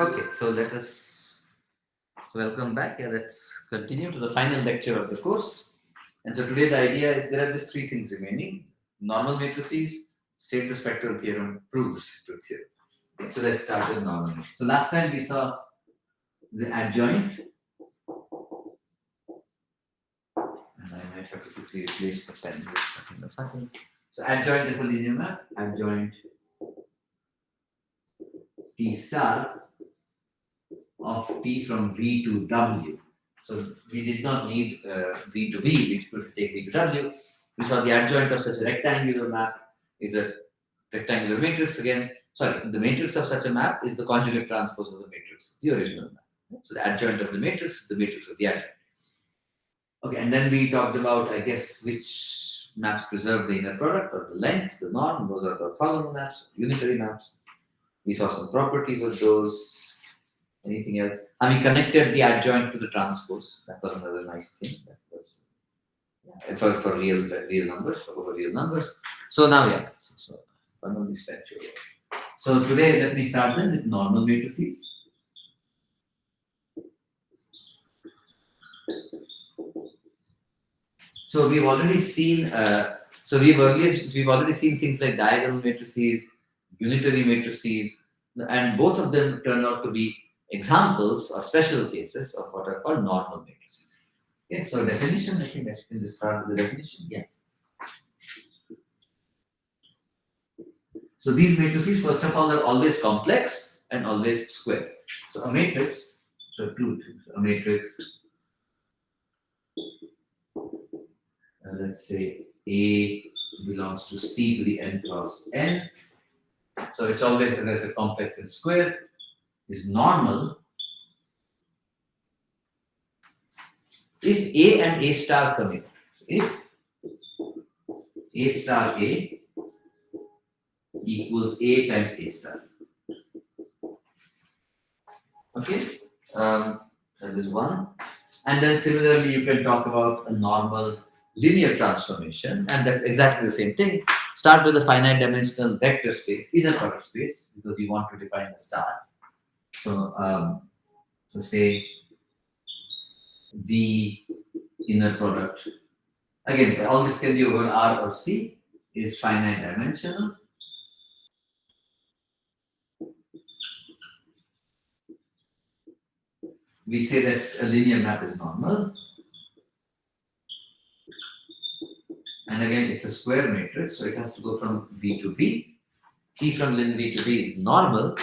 Okay, so welcome back. Let's continue to the final lecture of the course. And so today the idea is there are just three things remaining: normal matrices, state the spectral theorem, prove the spectral theorem. Okay, so let's start with normal matrices. So last time we saw the adjoint, and I might have to quickly replace the pen. Something that happens. So adjoint is a linear map. Adjoint T star of T from V to W. So we did not need V to V, we could take V to W. We saw the adjoint of such a rectangular map is a rectangular matrix again. Sorry, the matrix of such a map is the conjugate transpose of the matrix, the original map. So the adjoint of the matrix is the matrix of the adjoint. Okay, and then we talked about, I guess, which maps preserve the inner product or the length, the norm. Those are the orthogonal maps, unitary maps. We saw some properties of those. Anything else? And we connected the adjoint to the transpose. That was another nice thing. That was for real numbers, over real numbers. So now, so one of these spectral. So today, let me start then with normal matrices. So we've already seen. We've already seen things like diagonal matrices, unitary matrices, and both of them turn out to be examples or special cases of what are called normal matrices. Okay, so definition, I think I can just start with the definition. Yeah. So these matrices, first of all, are always complex and always square. So a matrix, so two things. A matrix, let's say A belongs to C to the n cross n. So it's always, as a complex and square, is normal if A and A star commute. If A star A equals A times A star. Okay, that is one. And then similarly, you can talk about a normal linear transformation, and that's exactly the same thing. Start with a finite dimensional vector space, inner product space, because you want to define a star. So, so say the inner product. Again, all this can be over R or C, is finite dimensional. We say that a linear map is normal. And again, it's a square matrix, so it has to go from V to V. T from lin V to V is normal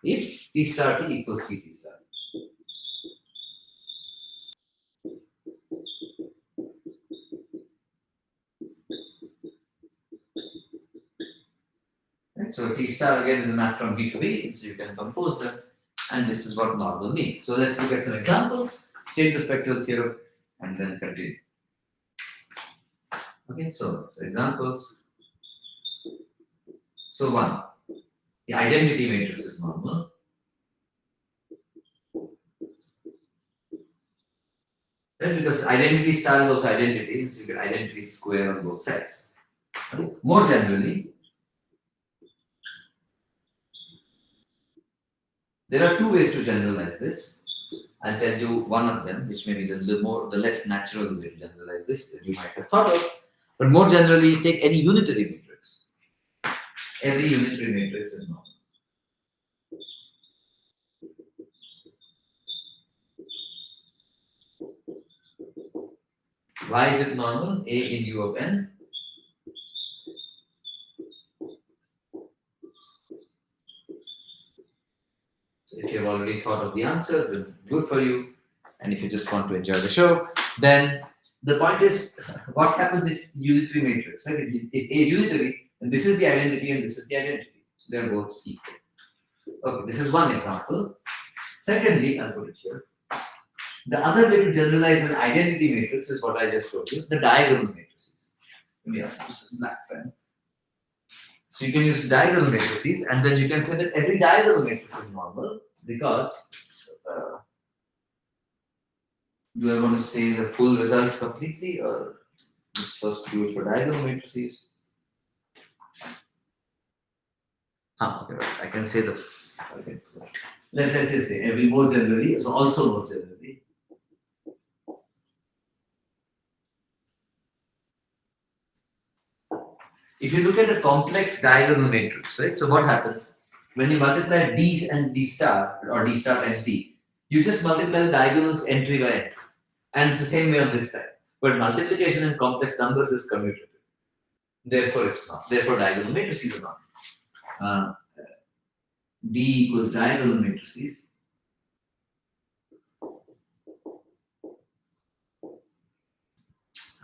if T star T equals T star. Right? So T star again is a map from V to V, so you can compose them, and this is what normal means. So let's look at some examples, state the spectral theorem, and then continue. Okay, so examples. So one, the identity matrix is normal. Right? Because identity star is also identity, so you get identity square on both sides. Right? More generally, there are two ways to generalize this. I'll tell you one of them, which may be the less natural way to generalize this that you might have thought of. But more generally, take any unitary matrix. Every unitary matrix is normal. Why is it normal? A in U of n. So if you have already thought of the answer, then good for you. And if you just want to enjoy the show, then the point is, what happens if unitary matrix, right? If A is unitary, then this is the identity and this is the identity. So they are both equal. Okay, this is one example. Secondly, I'll put it here. The other way to generalize an identity matrix is what I just told you, the diagonal matrices. Yeah, use black pen. So you can use diagonal matrices, and then you can say that every diagonal matrix is normal because do I want to say the full result completely, or just first do it for diagonal matrices? Okay, right. I can say the. Okay, so let's just say every more generally, so also more generally. If you look at a complex diagonal matrix, right? So what happens when you multiply d and d star or d star times d? You just multiply the diagonals entry by entry, and it's the same way on this side. But multiplication in complex numbers is commutative. Therefore, it's not. Therefore, diagonal matrices are not. D equals diagonal matrices.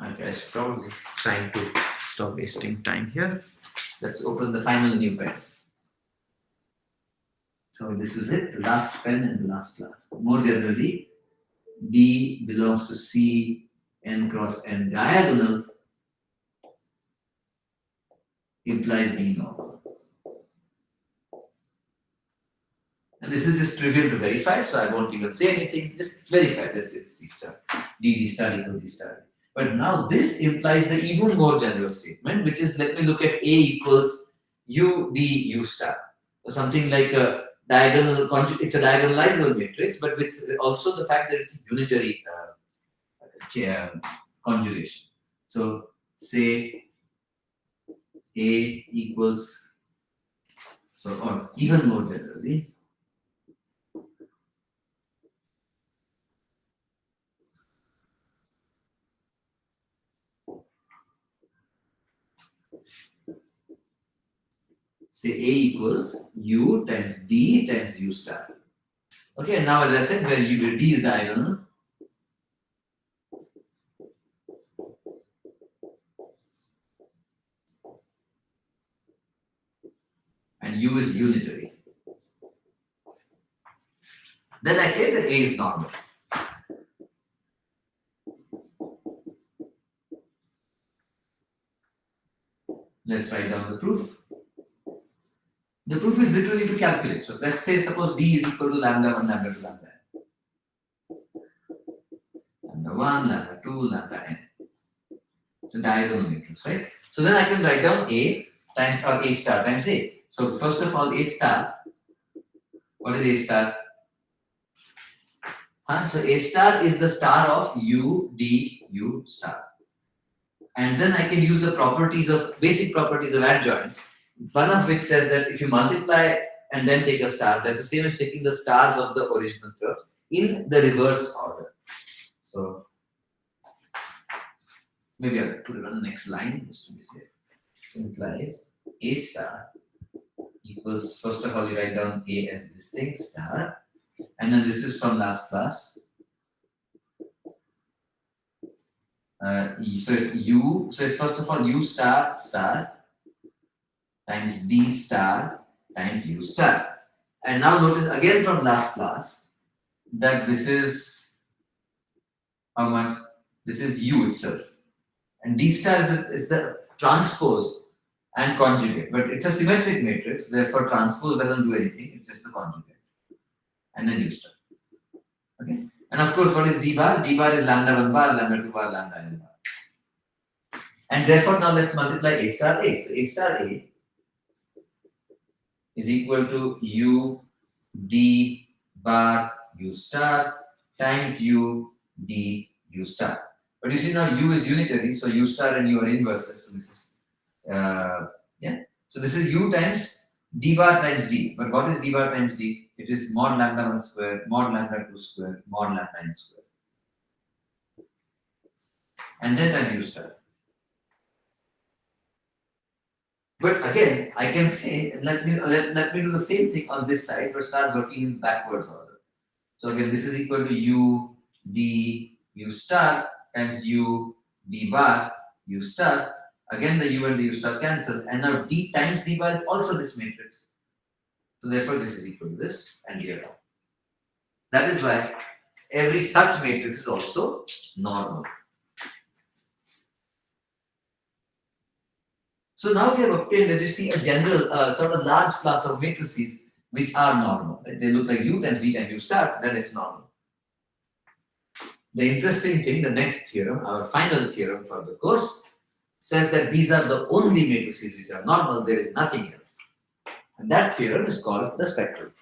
Okay, I should probably it's time to stop wasting time here. Let's open the final new pen. So this is it, the last pen in the last class. More generally, D belongs to C n cross n diagonal implies D normal. And this is just trivial to verify, so I won't even say anything. Just verify that it's D star. D star equals D star. But now this implies the even more general statement, which is, let me look at A equals U D U star. So something like a diagonal conjugate, it's a diagonalizable matrix, but with also the fact that it's a unitary conjugation. So say A equals, so or even more generally, say A equals U times D times U star. Okay, and now as I said, where D is diagonal, and U is unitary, then I say that A is normal. Let's write down the proof. The proof is literally to calculate. So let's say suppose D is equal to lambda 1, lambda 2, lambda n. Lambda 1, lambda 2, lambda n. It's a diagonal matrix, right? So then I can write down A times or A star times A. So first of all, A star. What is A star? So A star is the star of U, D, U star. And then I can use the properties of basic properties of adjoints. One of which says that if you multiply and then take a star, that's the same as taking the stars of the original terms in the reverse order. So maybe I'll put it on the next line just to be safe. So implies A star equals, first of all, you write down A as this thing, star, and then this is from last class. So it's U, so it's first of all U star star times D star times U star. And now notice again from last class that this is how much? This is U itself. And D star is the transpose and conjugate. But it's a symmetric matrix, therefore transpose doesn't do anything, it's just the conjugate. And then U star. Okay? And of course, what is D bar? D bar is lambda 1 bar, lambda 2 bar, lambda n bar. And therefore now let's multiply A star A. So A star A is equal to U D bar U star times U D U star. But you see now U is unitary, so U star and U are inverses. So this is So this is U times D bar times D. But what is D bar times D? It is mod lambda 1 square, mod lambda 2 square, mod lambda n square. And then times U star. But again, I can say, let me do the same thing on this side, but start working in backwards order. So again, this is equal to U D U star times U D bar U star. Again, the U and the U star cancel, and now D times D bar is also this matrix. So therefore, this is equal to this, and here. That is why every such matrix is also normal. So now we have obtained, as you see, a general sort of large class of matrices which are normal. Right? They look like U times D times U star, then it's normal. The interesting thing, the next theorem, our final theorem for the course, says that these are the only matrices which are normal, there is nothing else. And that theorem is called the spectral theorem.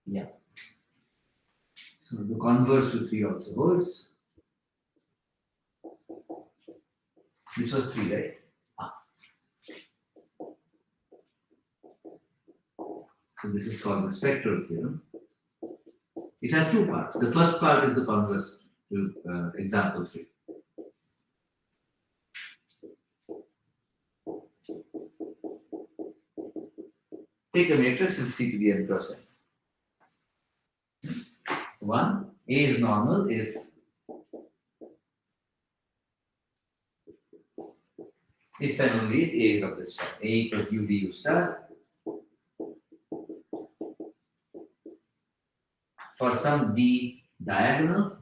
Yeah. So the converse to 3 also holds. This was 3, right? So this is called the spectral theorem. It has 2 parts. The first part is the converse to example 3. Take a matrix with C to the n cross n. 1, A is normal if and only if A is of this form. A equals U du star for some B diagonal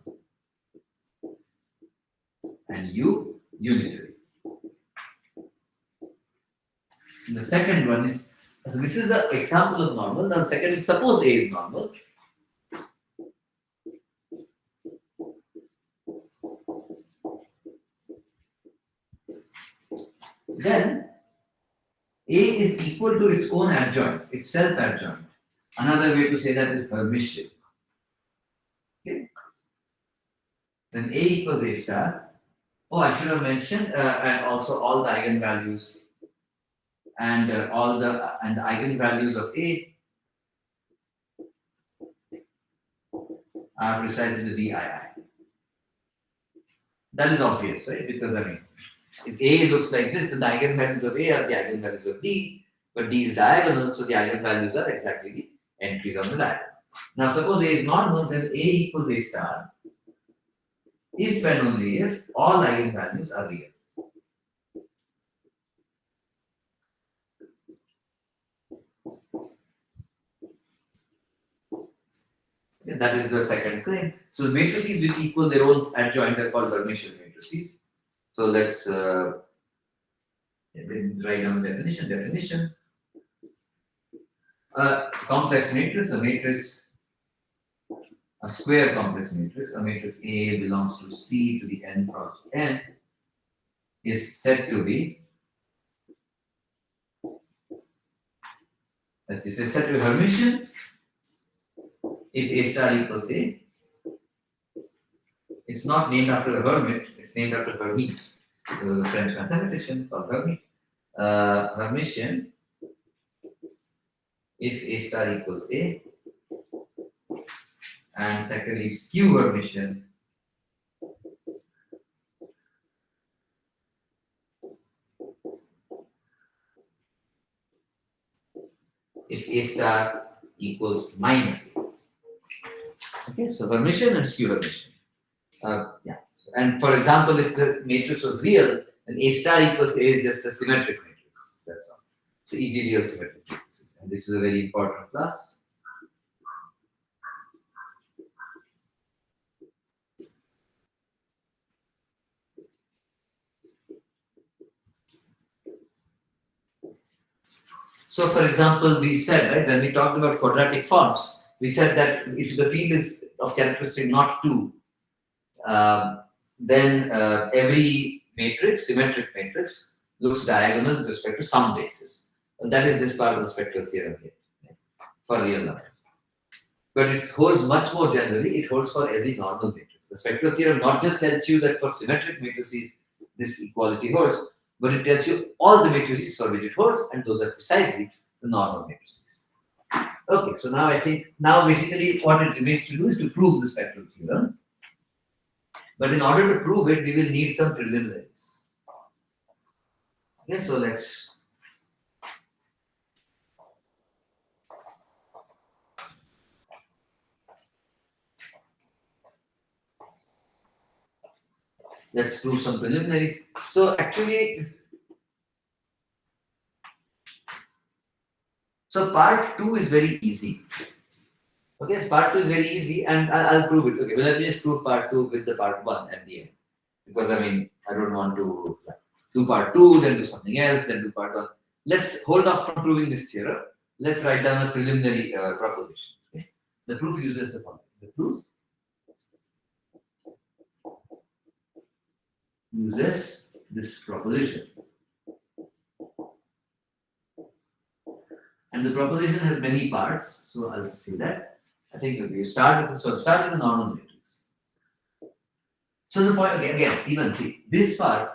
and U unitary. And the second one is, so this is the example of normal. Now the second is, suppose A is normal. Then A is equal to its own adjoint, its self-adjoint. Another way to say that is Hermitian. Okay. Then A equals A star. Oh, I should have mentioned, and also all the eigenvalues and all the eigenvalues of A are precisely the DII. That is obvious, right? Because I mean, if A looks like this, then the eigenvalues of A are the eigenvalues of D, but D is diagonal, so the eigenvalues are exactly the entries on the diagonal. Now, suppose A is normal, then A equals A star if and only if all eigenvalues are real. Okay, that is the second claim. So matrices which equal their own adjoint are called Hermitian matrices. So let's write down definition. A complex matrix, a square complex matrix, a matrix A belongs to C to the n cross n is said to be, it's said to be Hermitian if A star equals A. It's not named after a hermit, it's named after Hermite. There was a French mathematician called Hermite. Hermitian if A star equals A, and secondly skew Hermitian if A star equals minus A. Okay, so Hermitian and skew Hermitian. Yeah. And for example, if the matrix was real, then A star equals A is just a symmetric matrix. That's all. So e.g. real symmetric matrices. And this is a very important class. So for example, we said, right, when we talked about quadratic forms, we said that if the field is of characteristic not 2, then every matrix, symmetric matrix, looks diagonal with respect to some basis. And that is this part of the spectral theorem here, right, for real numbers. But it holds much more generally, it holds for every normal matrix. The spectral theorem not just tells you that for symmetric matrices this equality holds, but it tells you all the matrices for which it holds, and those are precisely the normal matrices. Okay, so now I think, now basically what it remains to do is to prove the spectral theorem. But in order to prove it, we will need some preliminaries. Okay, so let's prove some preliminaries. So actually, so part 2 is very easy. Okay, so part 2 is very easy, and I'll prove it. Okay, well, let me just prove part 2 with the part 1 at the end. Because I mean, I don't want to do part 2, then do something else, then do part 1. Let's hold off from proving this theorem. Let's write down a preliminary proposition. Okay? The proof uses the following. The proof uses this proposition. And the proposition has many parts, so I'll say that. I think you start with the normal matrix. So the point again even see this part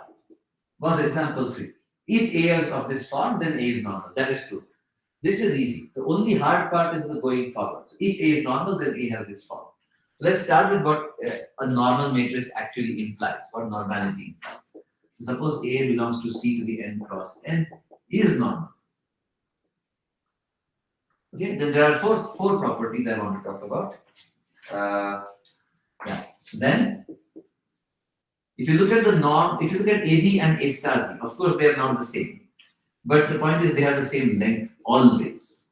was example 3. If A is of this form, then A is normal. That is true. This is easy. The only hard part is the going forward. So if A is normal, then A has this form. So let's start with what a normal matrix actually implies, what normality implies. So suppose A belongs to C to the n cross n is normal. Okay, then there are four properties I want to talk about. Yeah. Then, if you look at the norm, if you look at AB and A star B, of course they are not the same. But the point is they have the same length always.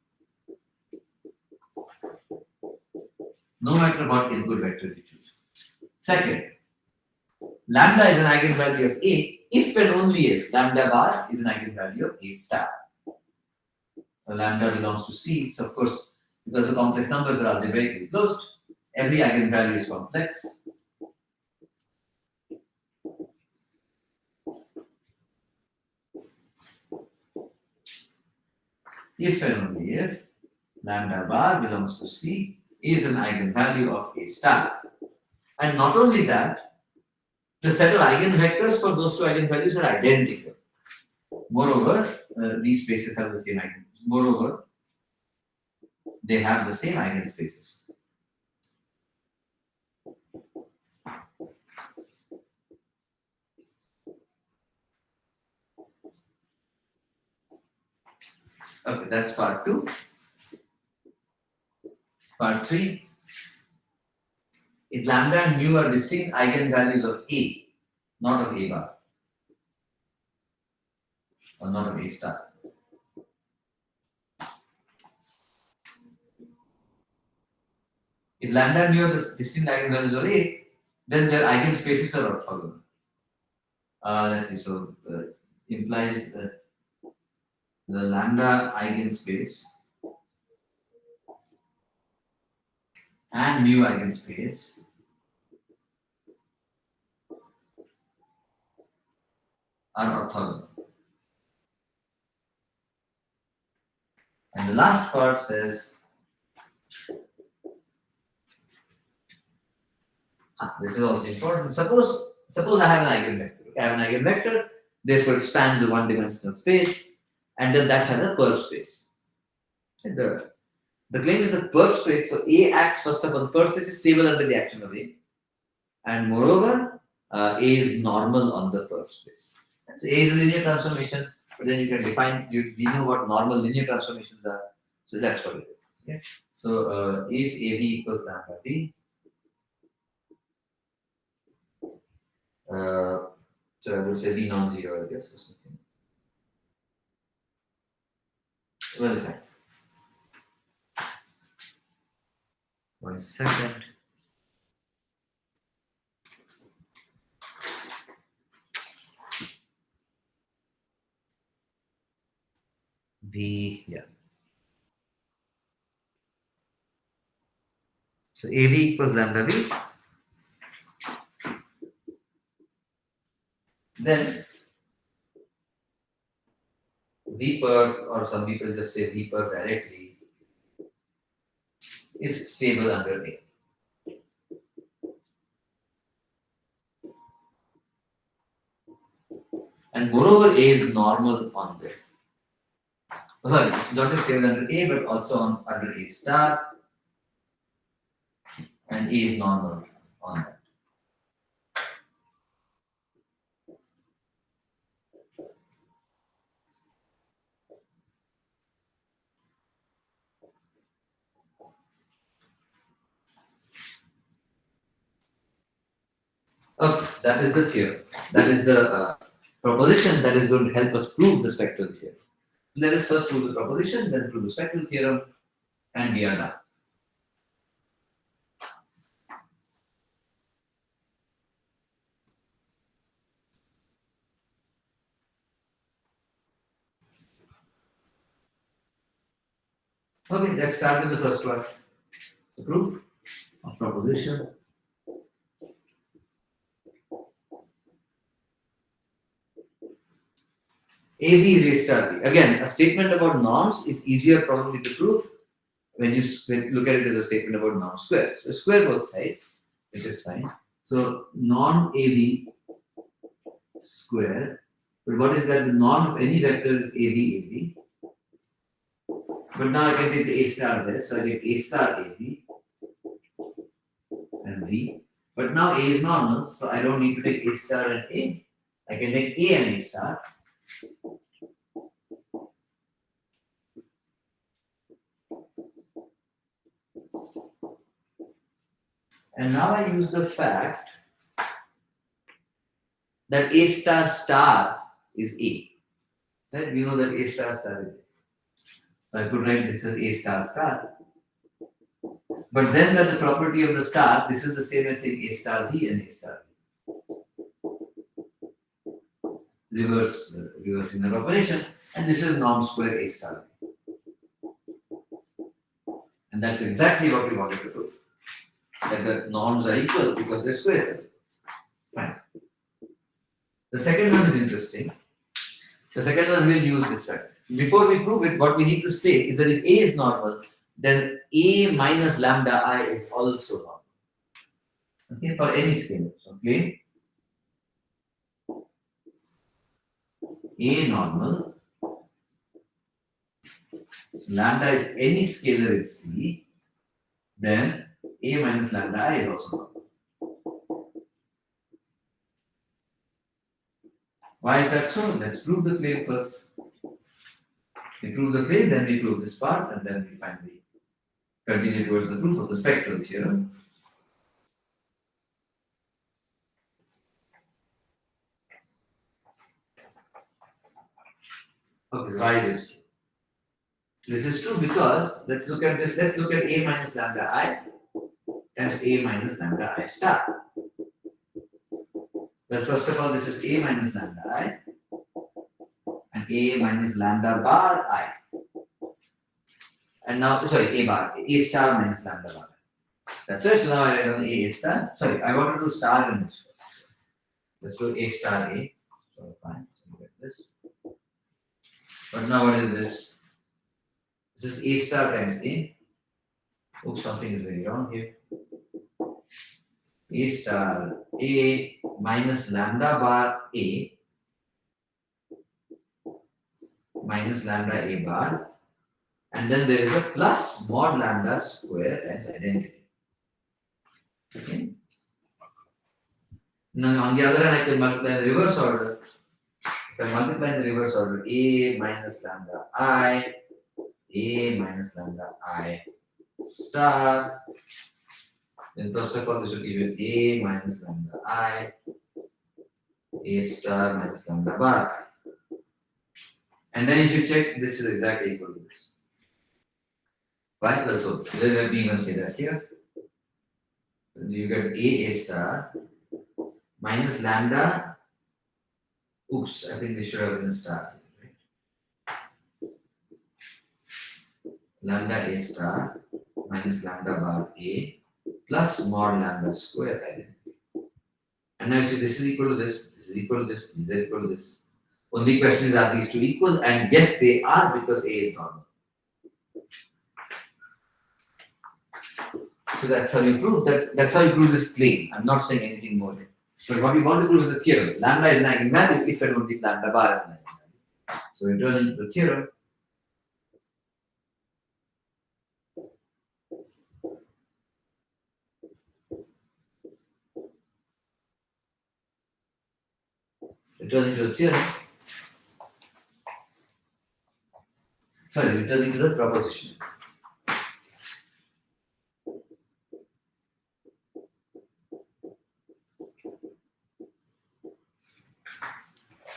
No matter what input vector you choose. Second, lambda is an eigenvalue of A if and only if lambda bar is an eigenvalue of A star. So lambda belongs to C. So of course, because the complex numbers are algebraically closed, every eigenvalue is complex. If and only if lambda bar belongs to C is an eigenvalue of A star. And not only that, the set of eigenvectors for those two eigenvalues are identical. Moreover, these spaces have the same eigenvalues. Moreover, they have the same eigenspaces. Okay, that's part 2. Part 3. If lambda and mu are distinct eigenvalues of A, not of A bar, or not of A star. If lambda and mu are the distinct eigenvalues of A, then their eigenspaces are orthogonal. Let's see, so implies the lambda eigenspace and mu eigenspace are orthogonal. And the last part says, this is also important. Suppose I have an eigenvector. Okay, I have an eigenvector, therefore it spans a one-dimensional space, and then that has a perp space. And the claim is the perp space, so A acts first of all, the perp space is stable under the action of A. And moreover, A is normal on the perp space. So A is a linear transformation, but then you can define, you know what normal linear transformations are. So that's what it is. Okay? So if AB equals lambda B, so I would say B non-zero, I guess, or something. Well, fine. 1 second. B, yeah. So AB equals lambda B. Then V perp, or some people just say V perp directly, is stable under A. And moreover, A is normal on there. Sorry, not just stable under A, but also under A star, and A is normal on that. Okay, that is the theorem. That is the proposition that is going to help us prove the spectral theorem. Let us first prove the proposition, then prove the spectral theorem, and we are done. Okay, let's start with the first one. The proof of proposition. AV is A star B. Again, a statement about norms is easier probably to prove when you look at it as a statement about norm square. So square both sides, which is fine. So norm AB square. But what is that? The norm of any vector is AB. But now I can take the A star there. So I get A star AB and B. But now A is normal, so I don't need to take A star and A. I can take A and A star. And now I use the fact that A star star is A. Right? We know that A star star is A. So I could write this as A star star. But then by the property of the star, this is the same as saying A star B and A star B. Reversing the operation. And this is norm square A star B. And that's exactly what we wanted to do. That the norms are equal because their squares are equal. Fine. The second one is interesting. The second one will use this fact. Before we prove it, what we need to say is that if A is normal, then A minus lambda I is also normal. Okay, for any scalar. So claim A normal, lambda is any scalar in C, then A minus lambda I is also normal. Why is that so? Let's prove the claim first. We prove the claim, then we prove this part, and then we finally continue towards the proof of the spectral theorem. Okay, why is this true? This is true because let's look at this. Let's look at A minus lambda I times A minus lambda I star. Well, first of all, this is A minus lambda I and A minus lambda bar I. And now, sorry, A bar, A star minus lambda bar. That's right. So now I write on A star. Sorry, I want to do star in this first. Let's do A star A. So fine. So we get this. But now what is this? This is A star times A. Oops, something is very wrong here. A star A minus lambda bar A minus lambda A bar, and then there is a plus mod lambda square as identity. Okay. Now on the other hand, I can multiply in the reverse order. If I multiply in the reverse order, A minus lambda I, A minus lambda I star. Then first of all, this will give you A minus lambda I, A star minus lambda bar. And then if you check, this is exactly equal to this. Right? Well, so let me even say that here. So you get A star minus lambda. Oops, I think this should have been a star. Right? Lambda A star minus lambda bar A plus mod lambda square identity. And now you see this is equal to this, this is equal to this, this is equal to this. Only question is, are these two equal? And yes, they are, because A is normal. So that's how you prove that. That's how you prove this claim. I'm not saying anything more. But what we want to prove is the theorem. Lambda is an eigenvalue if and only if lambda bar is an eigenvalue. So we turn into the theorem. Return into the theorem. Sorry, returning to the proposition.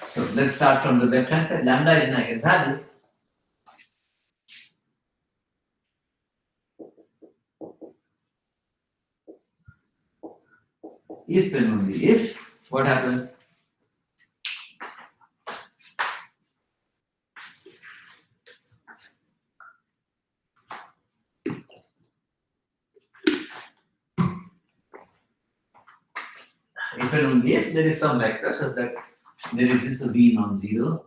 So let's start from the left hand side. Lambda is an eigenvalue. If and only if, what happens? If and only if there is some vector such that there exists a V non-zero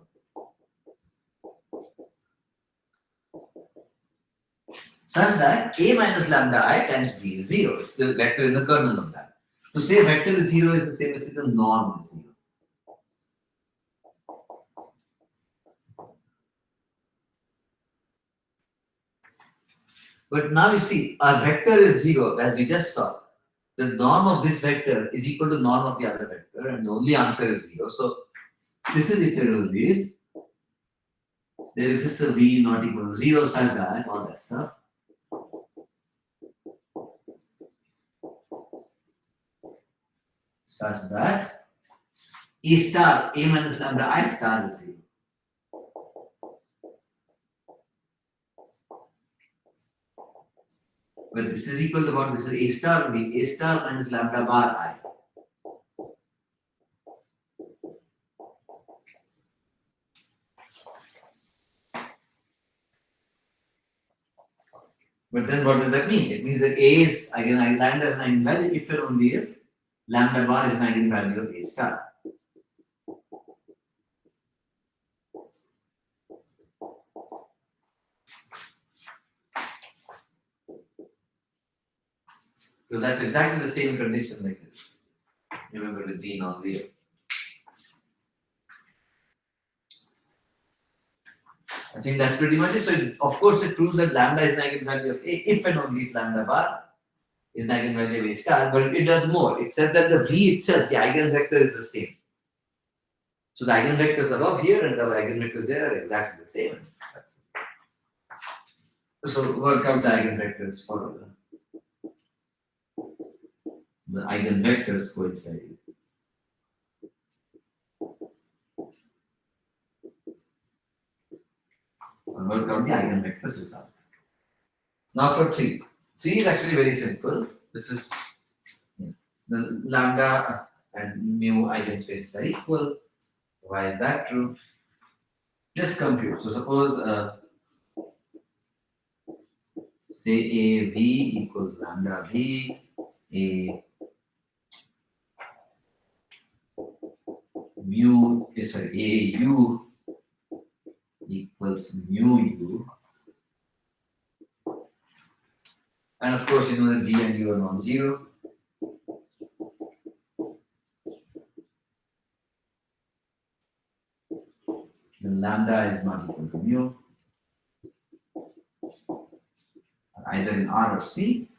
such that a minus lambda I times b is 0. It's the vector in the kernel of that. To say vector is 0 is the same as the norm is 0. But now you see, our vector is 0, as we just saw. The norm of this vector is equal to norm of the other vector, and the only answer is 0. So, this is if you believe there exists a v not equal to 0 such that, all that stuff. Such that a star, a minus lambda I star is 0. But this is equal to what? This is a star v, a star minus lambda bar I. But then what does that mean? It means that A is lambda is an eigenvalue if and only if lambda bar is an eigenvalue of A star. So that's exactly the same condition like this. Remember with V non-zero. I think that's pretty much it. So of course it proves that lambda is an eigenvalue of A if and only if lambda bar is an eigenvalue of A star, but it does more. It says that the V itself, the eigenvector is the same. So the eigenvectors above here and the eigenvectors there are exactly the same. So work out the eigenvectors for the eigenvectors coincide. And work out the eigenvectors result. Now for 3. 3 is actually very simple. This is the lambda and mu eigenspaces are equal. Why is that true? Just compute. So suppose say a v equals lambda v, a mu a u equals mu u, and of course you know that v and u are non-zero. Then lambda is not equal to mu, either in R or C.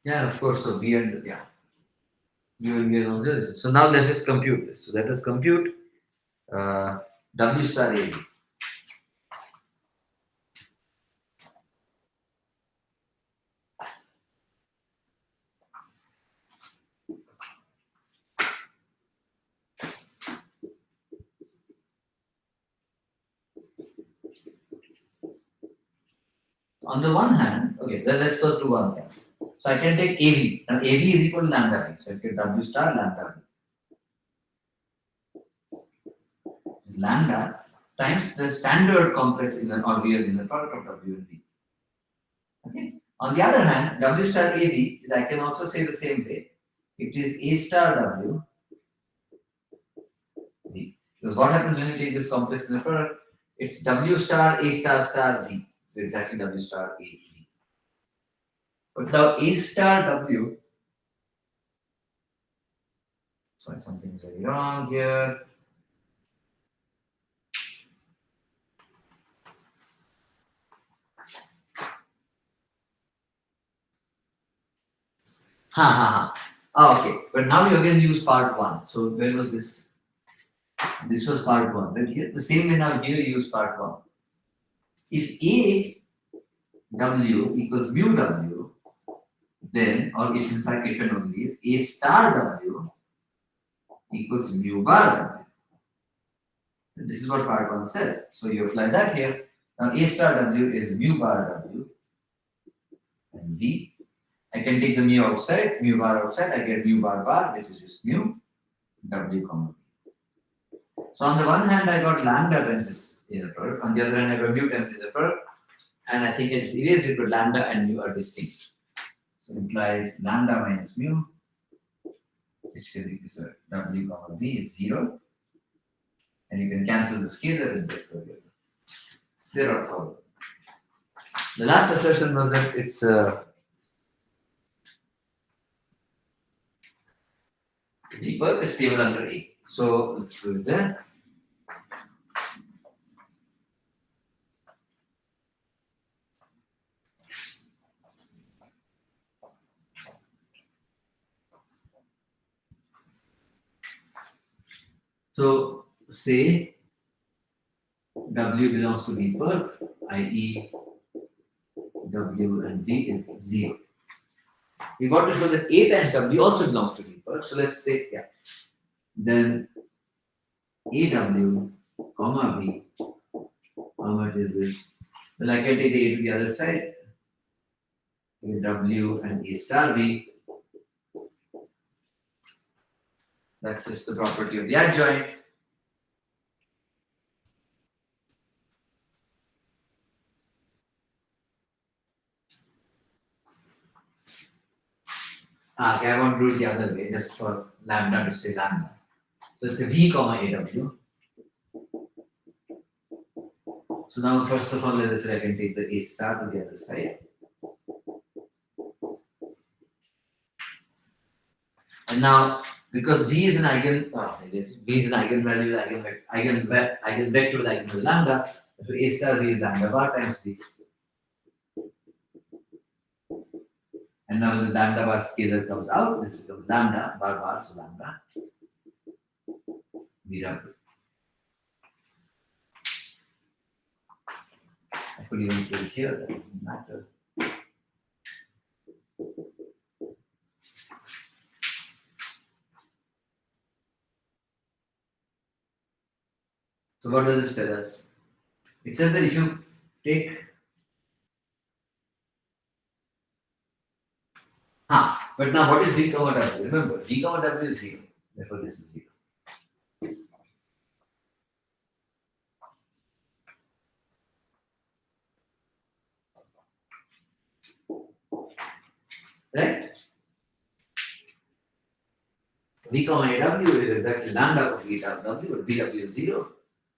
Yeah, of course. So V and V and V are non-zero. So now let's just compute this. So let us compute W star A. On the one hand, okay, let's first do one thing. So I can take AV. Now AV is equal to lambda V. So I get W star lambda V. Is lambda times the standard complex inner or real inner product of W and V. Okay. On the other hand, W star AV is, I can also say the same way. It is A star W V. Because what happens when you take this complex inner product? It's W star A star star V. So exactly W star A V. But now A star W, sorry, something's very wrong here. Okay, but now you again use part 1. So where was this? This was part 1. Right here, the same way now here you use part 1. If A W equals mu W, then, or if in fact if and only if A star W equals mu bar W. And this is what part 1 says. So you apply that here. Now A star W is mu bar W and V. I can take the mu outside, mu bar outside, I get mu bar bar, which is just mu W comma V. So on the one hand, I got lambda times this inner product. On the other hand, I got mu times the inner product. And I think it is equal to lambda and mu are distinct. So implies lambda minus mu, which can be so w comma v is 0, and you can cancel the scalar and get the variable. They're orthogonal. The last assertion was that it's V perp is stable under A. So let's do it there. So say W belongs to V perp, i.e. W and V is 0. We got to show that A times W also belongs to V perp. So let's say, yeah. Then AW, comma V, how much is this? Well, I can take the A to the other side. W and A star V. That's just the property of the adjoint. Okay, I want to do it the other way, just for lambda to say lambda. So it's a V comma AW. So now, first of all, let us say I can take the A star to the other side. And now, because V is an V is an eigenvalue, eigenvector with eigenvalue lambda, so A star V is lambda bar times V. And now the lambda bar scalar comes out, this becomes lambda bar bar, so lambda VW. I could even put it here, that doesn't matter. So what does this tell us? It says that if you take but now what is V comma W? Remember, V comma W is 0. Therefore, this is 0. Right? V comma AW is exactly lambda of V W, but VW is 0.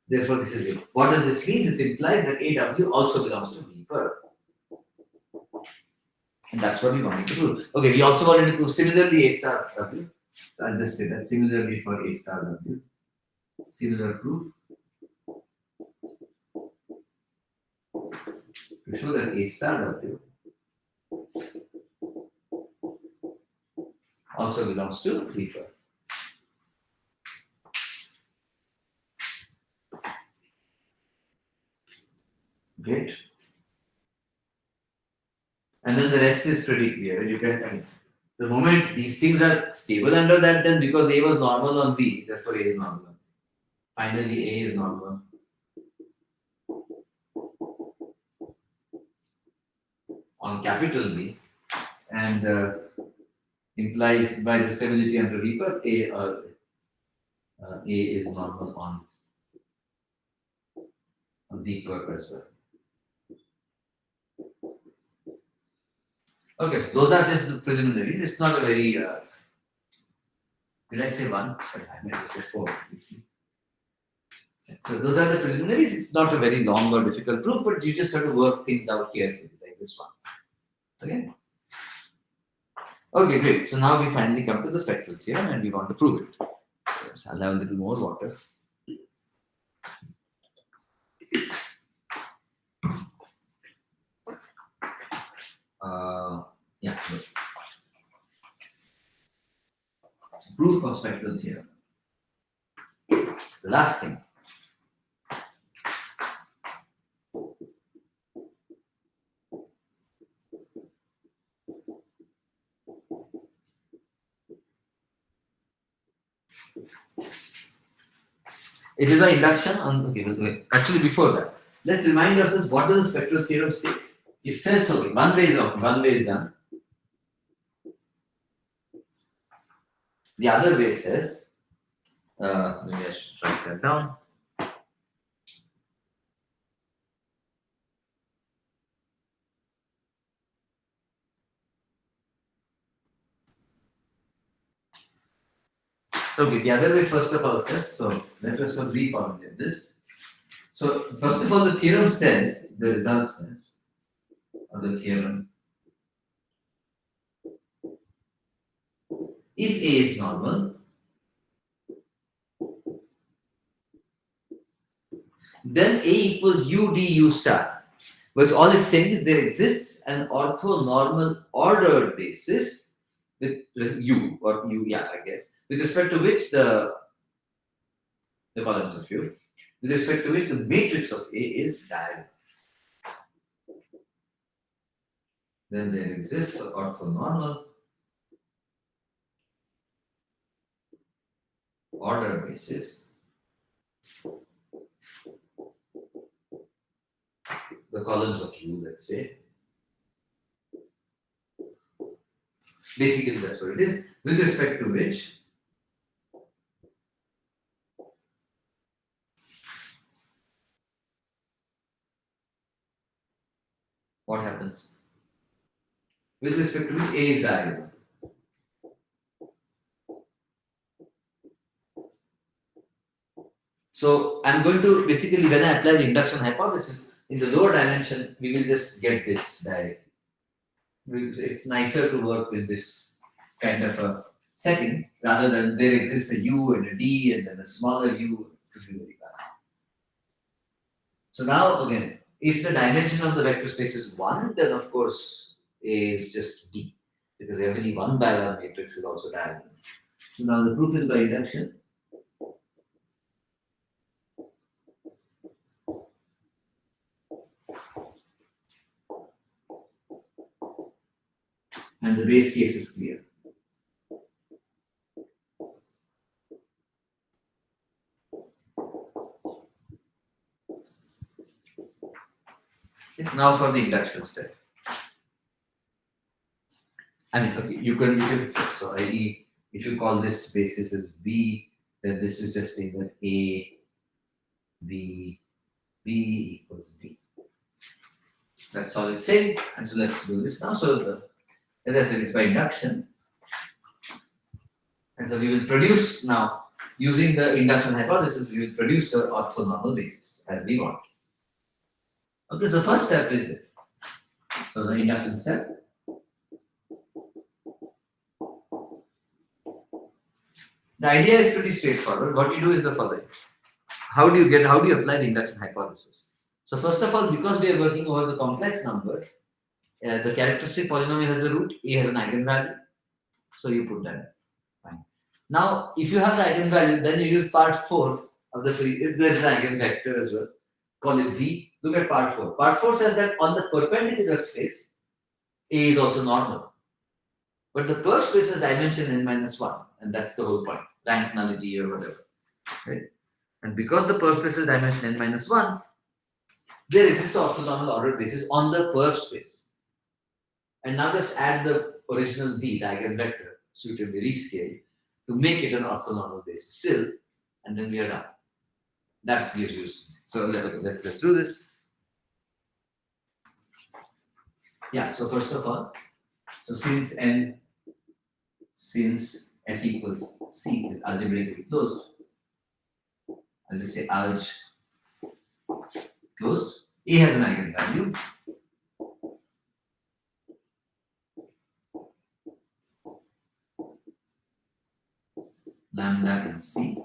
Therefore, this is 0. What does this mean? This implies that AW also belongs to V perp. And that's what we wanted to prove. Okay, we also wanted to prove similarly A star W. So I'll just say that similarly for A star W. Similar proof to show that A star W also belongs to V perp. Great. And then the rest is pretty clear. You can, the moment these things are stable under that, then because A was normal on V, therefore A is normal. Finally, A is normal on capital V, and implies by the stability under V perp, A is normal on V perp as well. Okay, those are just the preliminaries. It's not a very, did I say one? I meant to say 4. You see. So those are the preliminaries. It's not a very long or difficult proof, but you just have to work things out carefully, like this one. Okay. Okay, great. So now we finally come to the spectral theorem, and we want to prove it. So I'll have a little more water. Yeah. Good. Proof of spectral theorem. It's the last thing. It is by induction on. Okay, wait. Actually, before that, let's remind ourselves what does the spectral theorem say? It says okay, one way is done. The other way says, maybe I should write that down. Okay, the other way first of all says, so let us first reformulate this. So first of all, the theorem says, the result says, of the theorem, if A is normal, then A equals U d U star, which all it's saying is there exists an orthonormal ordered basis with U or U, yeah, I guess, with respect to which the columns of U, with respect to which the matrix of A is diagonal. Then there exists an orthonormal ordered basis, the columns of U, let's say. Basically, that's what it is, with respect to which what happens? With respect to which A is diagonal. So I'm going to basically, when I apply the induction hypothesis in the lower dimension, we will just get this directly. It's nicer to work with this kind of a setting rather than there exists a U and a D and then a smaller U to be very bad. So now again, if the dimension of the vector space is 1, then of course A is just D because every 1 by 1 matrix is also diagonal. So now the proof is by induction. And the base case is clear. Now for the induction step. I mean, okay, you can so i.e. if you call this basis as B, then this is just saying that A, B, B equals B. That's all it's saying. And so let's do this now. So as I said, it's by induction. And so we will produce now, using the induction hypothesis, we will produce the orthonormal basis as we want. Okay, so first step is this. So the induction step. The idea is pretty straightforward. What you do is the following. How do you apply the induction hypothesis? So first of all, because we are working over the complex numbers, the characteristic polynomial has a root, A has an eigenvalue. So you put that. Fine. Now, if you have the eigenvalue, then you use part 4 of the if there is an eigenvector as well. Call it V. Look at part 4. Part 4 says that on the perpendicular space, A is also normal. But the perp space has dimension n-1, and that's the whole point. Rank nullity or whatever. Right? And because the perp space has dimension n-1, there exists an orthonormal ordered basis on the perp space. And now just add the original V, the eigenvector, suitably rescaled, to make it an orthonormal basis still, and then we are done. That gives you. So let's do this. Yeah, so first of all, so since f equals C is algebraically closed, I'll just say alg closed. A has an eigenvalue. Lambda in C.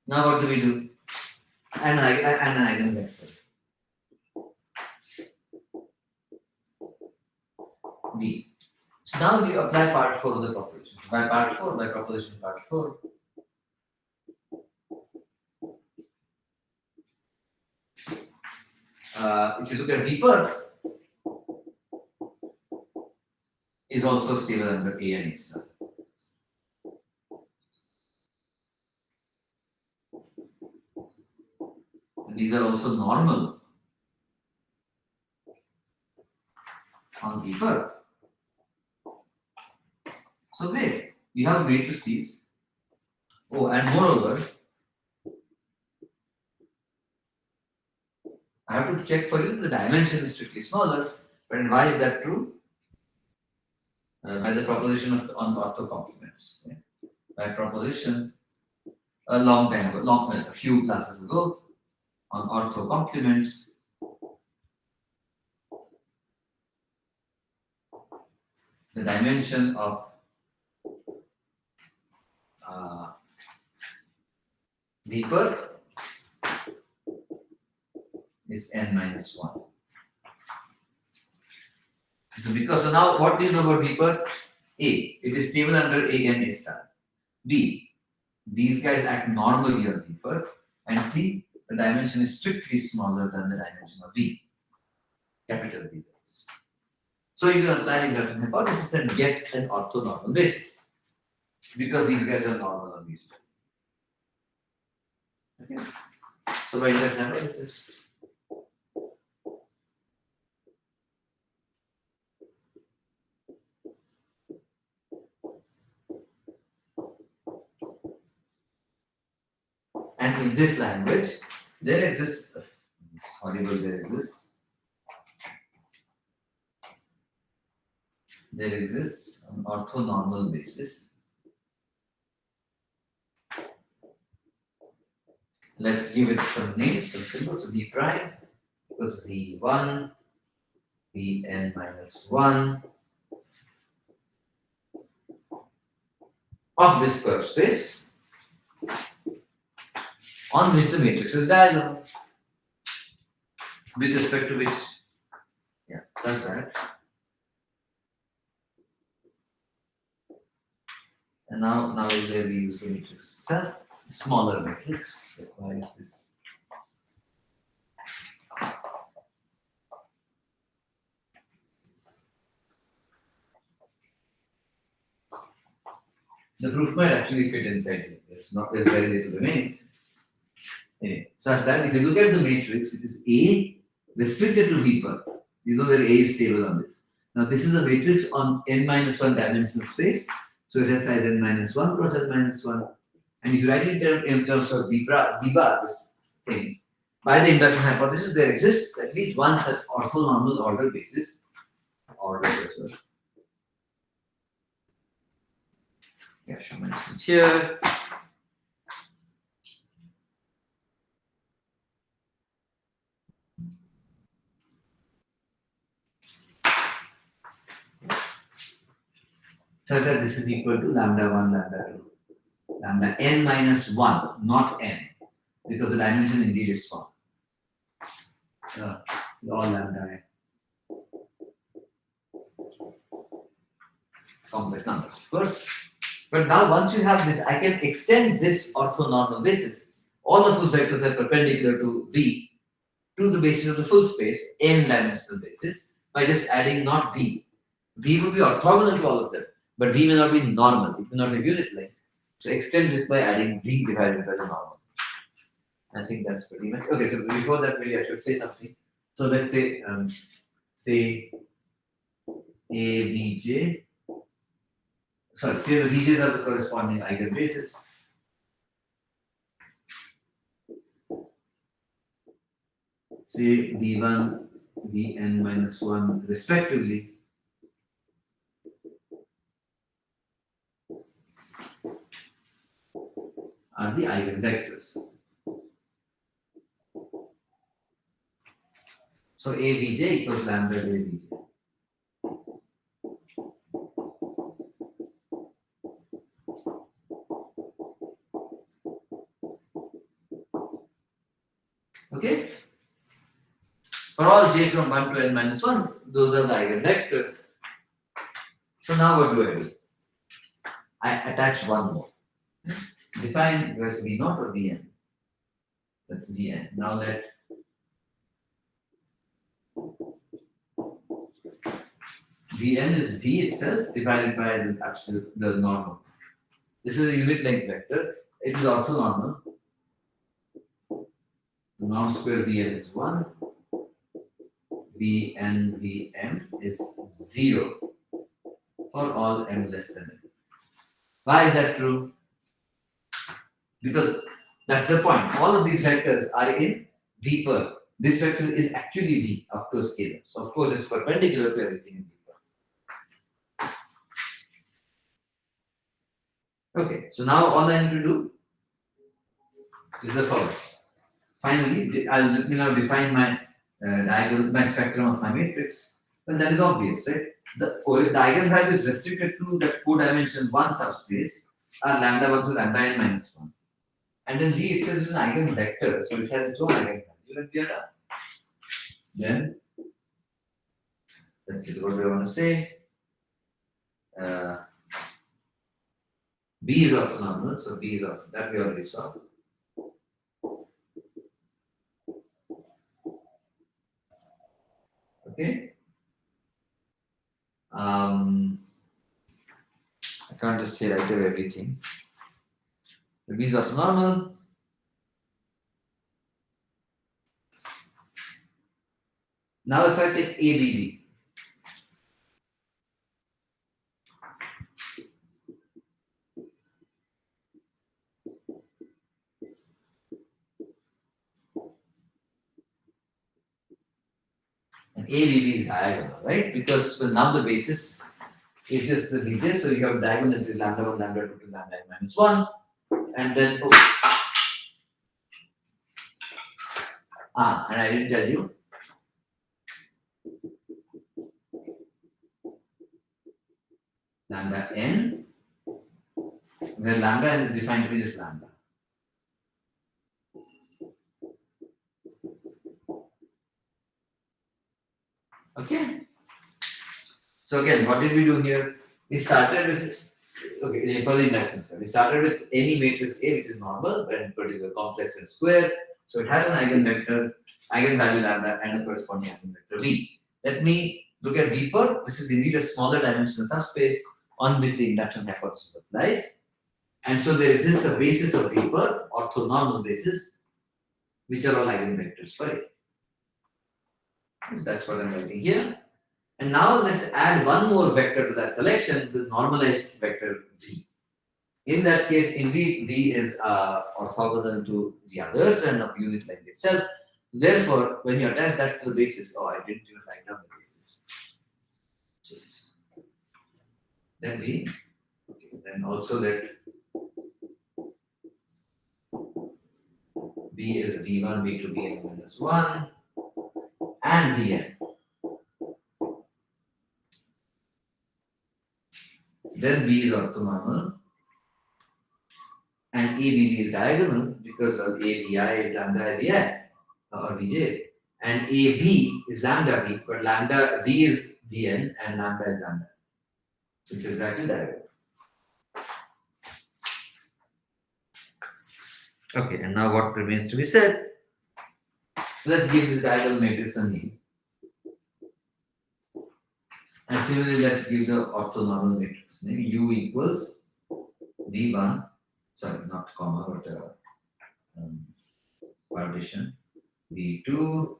Now what do we do? And an eigenvector. B. So now we apply part 4 of the proposition. By proposition part 4, if you look at V perp, is also stable under A and A star. And these are also normal on V perp. So great, you have matrices. Oh, and moreover, I have to check for you the dimension is strictly smaller. But why is that true? By the proposition of on ortho complements. Yeah. by proposition a long time ago, a few classes ago on ortho complements. The dimension of vapor is n minus 1. So now what do you know about vapor? A, it is stable under A and A star. B, these guys act normally on vapor. And C, the dimension is strictly smaller than the dimension of V, capital V. So you can apply the induction hypothesis and get an orthonormal basis because these guys are normal on these. Okay. So by induction hypothesis, and in this language, there exists, it's horrible, there exists an orthonormal basis. Let's give it some names, some symbols. So V prime equals V1, Vn minus 1 of this curve space on which the matrix is diagonal, with respect to which, such that. And now is where we use the matrix itself, smaller matrix. Why is this? The proof might actually fit inside here. There's very little remaining. Anyway, such that if you look at the matrix, it is A restricted to vapor. You know that A is stable on this. Now this is a matrix on n minus 1 dimensional space. So it has size n minus 1 cross n minus 1. And if you write it in terms of V bar, this thing, by the induction hypothesis, there exists at least one such orthonormal order basis. Order as well. Yeah, show mentioned here. So that this is equal to lambda 1, lambda 2, lambda n minus 1, not n, because the dimension indeed is small. All lambda n. Complex numbers, of course. But now once you have this, I can extend this orthonormal basis. All of those vectors are perpendicular to V, to the basis of the full space, n dimensional basis, by just adding not V. V will be orthogonal to all of them, but V may not be normal, it may not have unit length. So extend this by adding V divided by the normal. I think that's pretty much. Okay, so before that, maybe I should say something. So let's say, say ABJ. Sorry, say the Vj's are the corresponding eigenbases. Say V1, Vn minus 1 respectively. Are the eigenvectors. So ABJ equals lambda ABJ. Okay? For all j from 1 to n minus 1, those are the eigenvectors. So now what do? I attach one more. Define where's V0 or Vn. That's Vn. Now let Vn is V itself divided by the normal. This is a unit length vector. It is also normal. The norm square Vn is 1. Vn is 0 for all m less than n. Why is that true? Because that's the point. All of these vectors are in V per. This vector is actually V up to a scalar. So of course it's perpendicular to everything in V per. Okay, so now all I need to do is the following. Finally, let me now define my my spectrum of my matrix. Well, that is obvious, right? The eigenvalue is restricted to the co-dimension 1 subspace are lambda 1 to lambda n minus 1. And then G itself is an eigenvector, so it has its own eigenvalue, and we are done. Then, let's see what we want to say. B is orthonormal, so B is orthonormal. That we already saw. Okay. I can't just say right away everything. The B is orthonormal. Now, if I take ABB, and ABB is diagonal, right? Because now the basis is just the DJ, so you have diagonal that is lambda 1, lambda 2 to lambda n minus 1, and then and I didn't tell you. Lambda n, where lambda n is defined to be just lambda. Okay. So again, what did we do here? We started with for the induction step. We started with any matrix A which is normal and particular complex and square. So it has an eigenvector, eigenvalue lambda, and a corresponding eigenvector V. Let me look at V per. This is indeed a smaller dimensional subspace on which the induction hypothesis applies. And so there exists a basis of V per, orthonormal basis, which are all eigenvectors for it. So that's what I'm writing here. And now let's add one more vector to that collection, the normalized vector V. In that case, indeed, V is orthogonal to the others and of unit length itself. Therefore, when you attach that to the basis, I didn't even write down the basis. Jeez. Then V, then also let V is V1, V2, Vn minus 1, and Vn. Then V is orthonormal, and ABB is diagonal because of AVI is lambda Vi or Vj, and AV is lambda V, but lambda V is Vn and lambda is lambda. It's exactly diagonal. Okay, and now what remains to be said? Let's give this diagonal matrix a name. And similarly, let's give the orthonormal matrix name. U equals V1, sorry, not comma, but partition. V2,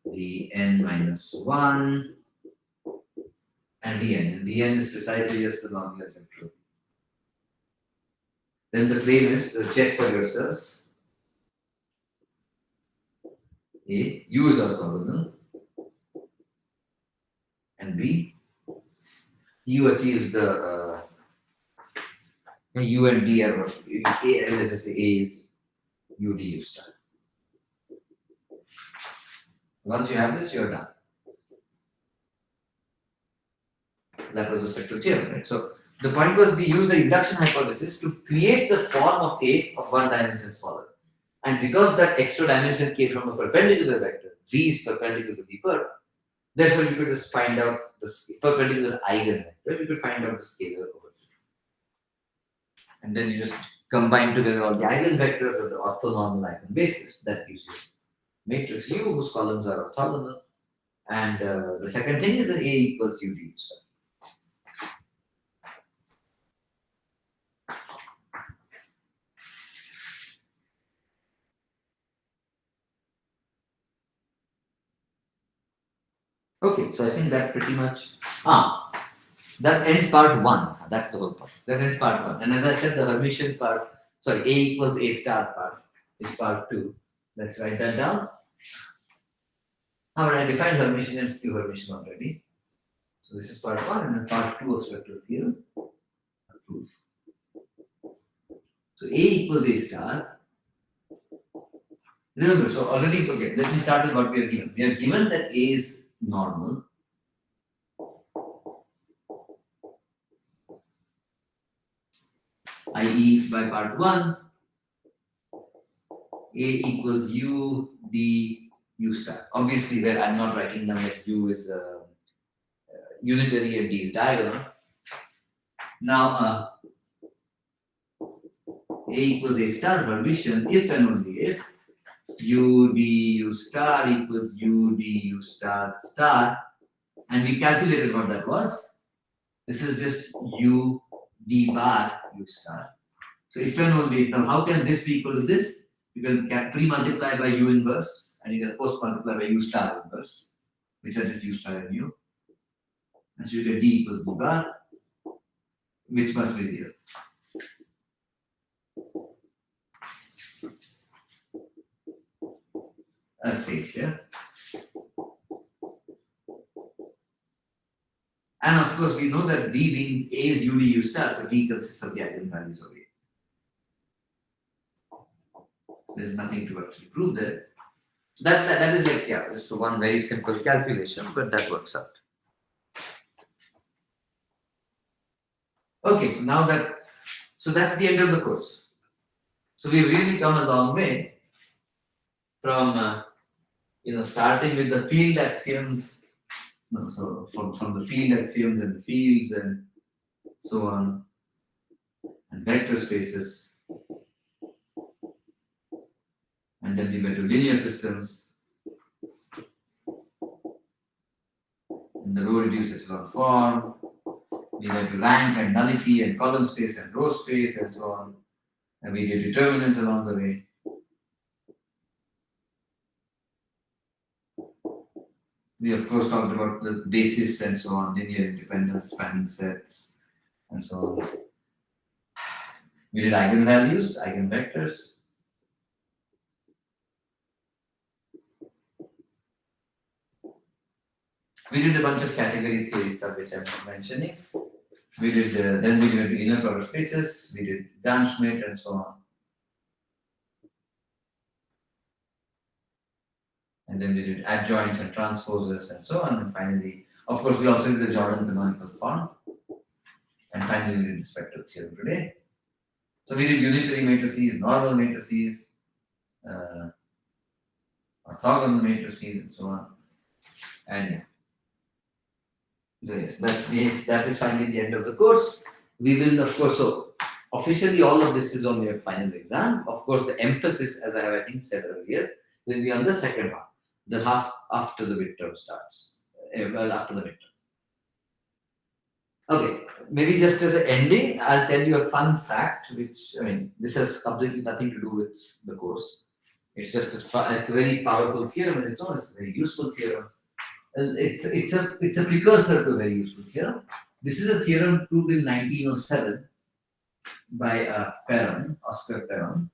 Vn minus 1, and Vn. And Vn is precisely just the normalized vector. Then the claim is to check for yourselves. A, U is orthogonal, and B, U achieves the U and D are what? A, let's say A is U du star. Once you have this, you're done. That was the spectral theorem, right? So the point was we used the induction hypothesis to create the form of A of one dimension smaller. And because that extra dimension came from a perpendicular vector, V is perpendicular to V per, therefore you could just find out the perpendicular eigenvector, you could find out the scalar over here. And then you just combine together all the eigenvectors of the orthonormal eigenbasis. That gives you matrix U whose columns are orthogonal. And the second thing is that A equals U du star. Okay, so I think that pretty much that ends part 1. That's the whole part. That ends part 1. And as I said, the Hermitian part, sorry, A equals A star part is part 2. Let's write that down. I defined Hermitian and skew Hermitian already. So this is part 1, and then part 2 of spectral theorem. Proof. So A equals A star. Remember, so already, okay, let me start with what we are given. We are given that A is normal. I.e. by part 1, A equals U D U star. Obviously, where I'm not writing down that U is unitary and D is diagonal. Now, A equals A star Hermitian if and only if U D U star equals U D U star star, and we calculated what that was. This is just U D bar U star. So if and only, now how can this be equal to this? You can pre-multiply by U inverse and you can post-multiply by U star inverse, which are just U star and U. And so you get D equals D bar, which must be 0. That's safe here. And of course, we know that D being A is U D U star, so D consists of the eigenvalues of A. There's nothing to actually prove there. So that is like, yeah, just one very simple calculation, but that works out. Okay, so now so that's the end of the course. So we've really come a long way from, starting with the field axioms, so from the field axioms and fields and so on, and vector spaces. And then we went to linear systems, and the row reduced echelon form. We went to rank and nullity and column space and row space and so on. And we did determinants along the way. We of course talked about the basis and so on, linear independence, spanning sets, and so on. We did eigenvalues, eigenvectors. We did a bunch of category theory stuff which I'm not mentioning. We did then we went to inner product spaces. We did Gram-Schmidt and so on. And then we did adjoints and transposers and so on. And finally, of course, we also did the Jordan canonical form. And finally, we did the spectral theorem today. So we did unitary matrices, normal matrices, orthogonal matrices, and so on. And yeah. So yes, that is finally the end of the course. We will, of course, so officially all of this is on your final exam. Of course, the emphasis, as I have I think said earlier, will be on the second half, the half after the midterm starts. Well, after the midterm. Okay, maybe just as an ending, I'll tell you a fun fact, which, I mean, this has completely nothing to do with the course. It's just it's a very powerful theorem in its own. It's a very useful theorem. It's a precursor to a very useful theorem. This is a theorem proved in 1907 by Perron, Oscar Perron.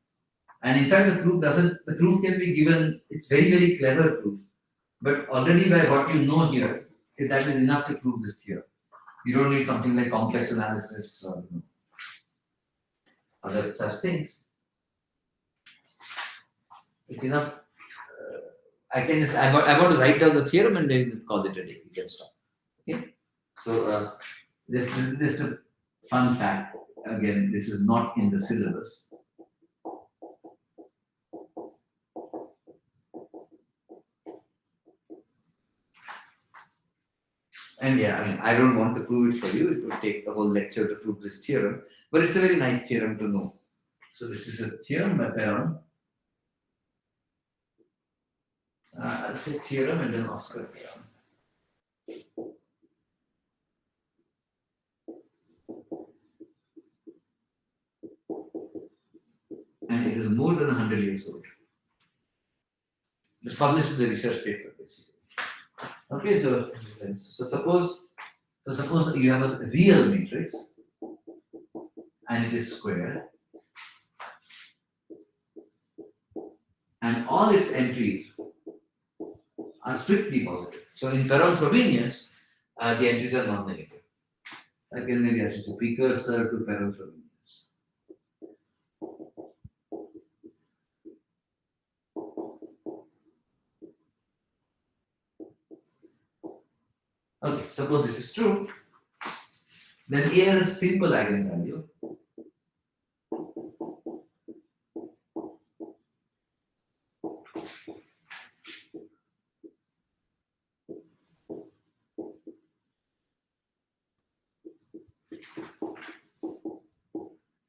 And in fact, the proof can be given, it's very, very clever proof. But already by what you know here, that is enough to prove this theorem. You don't need something like complex analysis or other such things. It's enough. I want to write down the theorem and then call it a day. You can stop. Okay. So this is a fun fact. Again, this is not in the syllabus. And yeah, I mean, I don't want to prove it for you. It would take a whole lecture to prove this theorem, but it's a very nice theorem to know. So this is a theorem by Perron. I'll say theorem and then Oscar Perron. And it is more than 100 years old. It was published in the research paper, basically. Okay, so suppose you have a real matrix and it is square, and all its entries are strictly positive. So in Perron Frobenius, the entries are non-negative. Again, maybe I should say precursor to Perron Frobenius. Okay, suppose this is true, then A has a simple eigenvalue.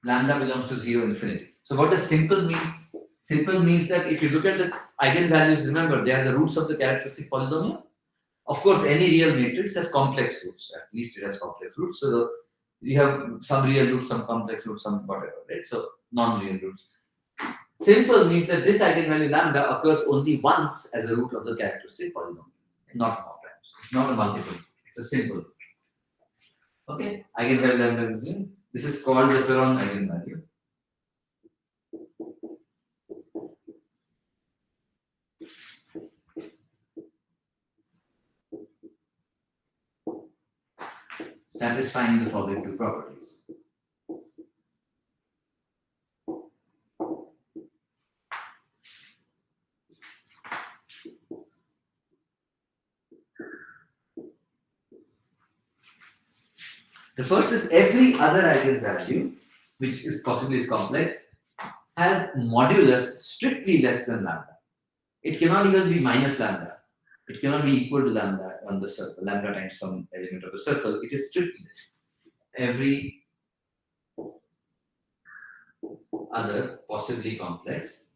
Lambda belongs to 0 infinity. So what does simple mean? Simple means that if you look at the eigenvalues, remember they are the roots of the characteristic polynomial. Of course, any real matrix has complex roots. At least it has complex roots. So you have some real roots, some complex roots, some whatever, right? So non-real roots. Simple means that this eigenvalue lambda occurs only once as a root of the characteristic polynomial, not more times. It's not a multiple. It's a simple. Okay, eigenvalue lambda is in. This is called the Perron eigenvalue. Satisfying the following two properties. The first is every other eigenvalue, which is possibly is complex, has modulus strictly less than lambda. It cannot even be minus lambda. It cannot be equal to lambda on the circle, lambda times some element of the circle. It is strictly less. Every other possibly complex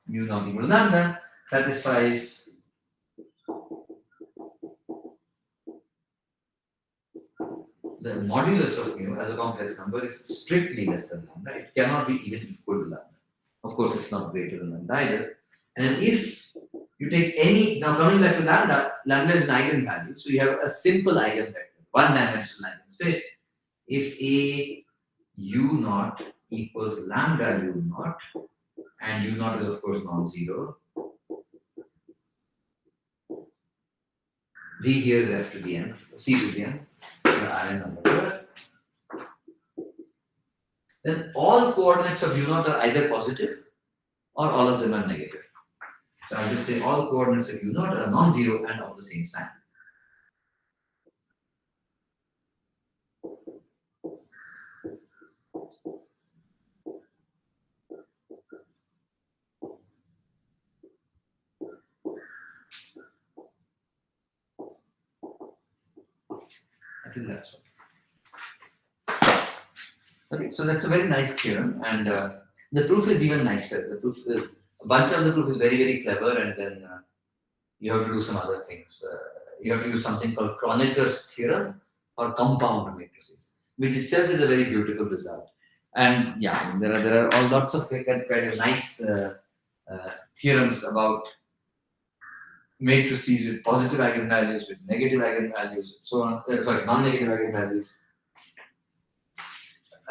mu not equal to lambda satisfies the modulus of mu as a complex number is strictly less than lambda. It cannot be even equal to lambda. Of course, it's not greater than lambda either. And if you take any, now coming back to lambda, lambda is an eigenvalue. So you have a simple eigenvector, one-dimensional eigenspace. If A u naught equals lambda u naught, and u naught is of course non-zero, V here is f to the n, c to the n, the Rn number. Then all coordinates of u naught are either positive or all of them are negative. So I'll just say all coordinates of u naught are non-zero and of the same sign. I think that's all. Okay, so that's a very nice theorem, and the proof is even nicer. The proof, a bunch of the proof is very, very clever, and then you have to do some other things. You have to use something called Kroneker's theorem or compound matrices, which itself is a very beautiful result. And yeah, I mean, there are all lots of kind of nice theorems about matrices with positive eigenvalues, with negative eigenvalues, and so on. Sorry, non-negative eigenvalues.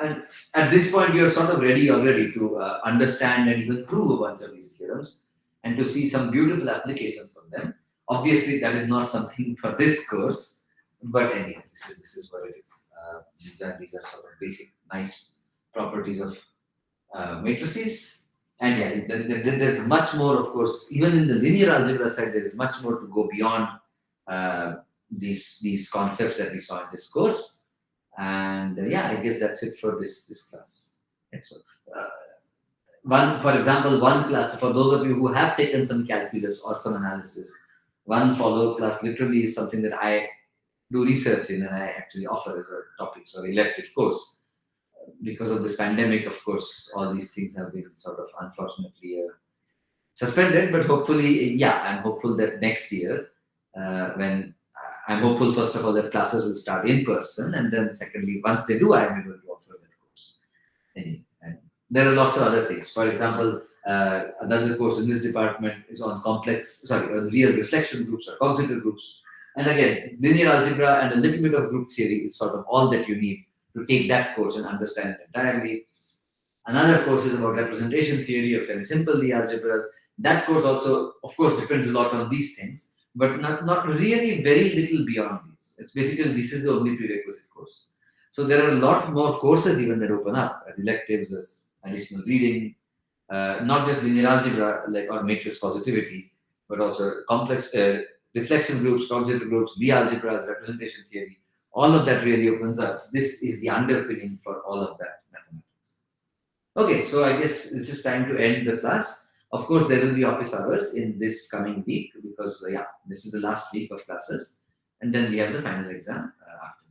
And at this point, you are sort of ready already to understand and even prove a bunch of these theorems and to see some beautiful applications of them. Obviously, that is not something for this course, but anyway, this is what it is. These are sort of basic, nice properties of matrices. And yeah, there's much more, of course, even in the linear algebra side, there is much more to go beyond these concepts that we saw in this course. And yeah, I guess that's it for this class. Okay, so, for example, one class, for those of you who have taken some calculus or some analysis, one follow class literally is something that I do research in and I actually offer as a topic or elective course. Because of this pandemic, of course, all these things have been sort of unfortunately suspended, but hopefully, yeah, I'm hopeful that next year, when I'm hopeful, first of all, that classes will start in person, and then secondly, once they do, I'm able to offer that course. And there are lots of other things. For example, another course in this department is on real reflection groups or coxeter groups. And again, linear algebra and a little bit of group theory is sort of all that you need to take that course and understand it entirely. Another course is about representation theory of semi-simple algebras. That course also, of course, depends a lot on these things, but not really very little beyond these. It's basically, this is the only prerequisite course. So there are a lot more courses even that open up as electives, as additional reading, not just linear algebra like or matrix positivity, but also complex reflection groups, concept groups, V algebras, representation theory. All of that really opens up. This is the underpinning for all of that mathematics. Okay, so I guess this is time to end the class. Of course, there will be office hours in this coming week because, this is the last week of classes. And then we have the final exam after.